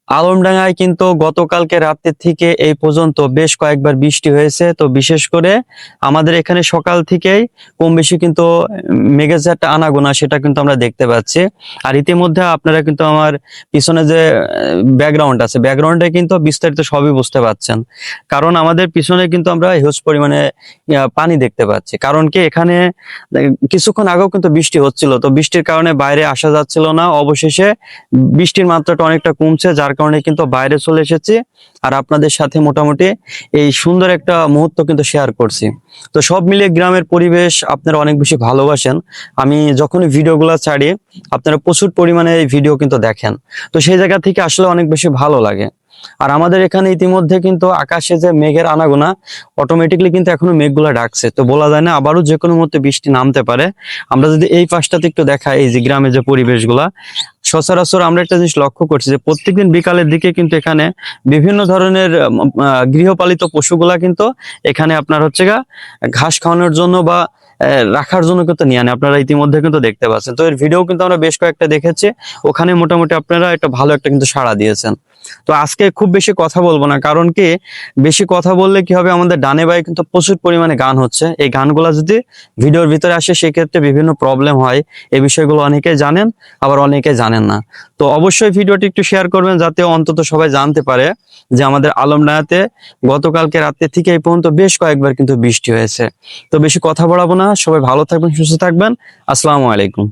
আলমডাঙ্গায় কিন্তু গতকালকে রাতে থেকে এই পর্যন্ত বেশ কয়েকবার বৃষ্টি হয়েছে। তো বিশেষ করে আমাদের এখানে সকাল থেকেই কম বেশি কিন্তু মেঘের যে একটা আনাগোনা সেটা কিন্তু আমরা দেখতে পাচ্ছি। আর ইতিমধ্যে আপনারা কিন্তু আমার পিছনে যে ব্যাকগ্রাউন্ড আছে, ব্যাকগ্রাউন্ডে কিন্তু বিস্তারিত সবই বুঝতে পাচ্ছেন। কারণ আমাদের পিছনে কিন্তু আমরা হিউজ পরিমাণে পানি দেখতে পাচ্ছি। কারণ কি, এখানে কিছুক্ষণ আগেও কিন্তু বৃষ্টি হচ্ছিল, তো বৃষ্টির কারণে বাইরে আসা যাচ্ছিল না। অবশেষে বৃষ্টির মাত্রাটা অনেকটা কমছে, যার কারণে কিন্তু বাইরে চলে এসেছি আর আপনাদের সাথে মোটামুটি এই সুন্দর একটা মুহূর্ত কিন্তু শেয়ার করছি। তো সব মিলিয়ে গ্রামের পরিবেশ আপনারা অনেক বেশি ভালোবাসেন। আমি যখনই ভিডিওগুলো ছাড়ি আপনারা প্রচুর পরিমাণে এই ভিডিও কিন্তু দেখেন, তো সেই জায়গা থেকে আসলে অনেক বেশি ভালো লাগে। আর আমাদের এখানে ইতিমধ্যে কিন্তু আকাশে যে মেঘের আনাগোনা অটোমেটিকলি কিন্তু এখনো মেঘগুলা ডাকছে, তো বলা যায় না আবারও যে কোনো মুহূর্তে বৃষ্টি নামতে পারে। আমরা যদি এই পাশটাতে একটু দেখাই, এই যে গ্রামের যে পরিবেশগুলা, সচরাচর আমরা একটা জিনিস লক্ষ্য করছি যে প্রত্যেকদিন বিকালের দিকে কিন্তু এখানে বিভিন্ন ধরনের গৃহপালিত পশুগুলা কিন্তু এখানে আপনার হচ্ছে ঘাস খাওয়ানোর জন্য বা রাখার জন্য কিন্তু নিয়ে আনে। আপনারা ইতিমধ্যে কিন্তু দেখতে পাচ্ছেন, তো এর ভিডিও কিন্তু আমরা বেশ কয়েকটা দেখেছি। ওখানে মোটামুটি আপনারা একটা ভালো একটা কিন্তু সাড়া দিয়েছেন। তো আজকে খুব বেশি কথা বলবো না, কারণ কি, বেশি কথা বললে কি হবে, আমাদের ডানে বায়ে কিন্তু প্রচুর পরিমাণে গান হচ্ছে। এই গানগুলা যদি ভিডিওর ভিতরে আসে সেক্ষেত্রে বিভিন্ন প্রবলেম হয়। এই বিষয়গুলো অনেকেই জানেন, আবার অনেকে জানেন না। তো অবশ্যই ভিডিওটি একটু শেয়ার করবেন, যাতে অন্তত সবাই জানতে পারে যে আমাদের আলমডাঙ্গাতে গতকালকে রাতে থেকে এই পর্যন্ত বেশ কয়েকবার কিন্তু বৃষ্টি হয়েছে। তো বেশি কথা বাড়াবো না, সবাই ভালো থাকবেন, সুস্থ থাকবেন। আসসালামু আলাইকুম।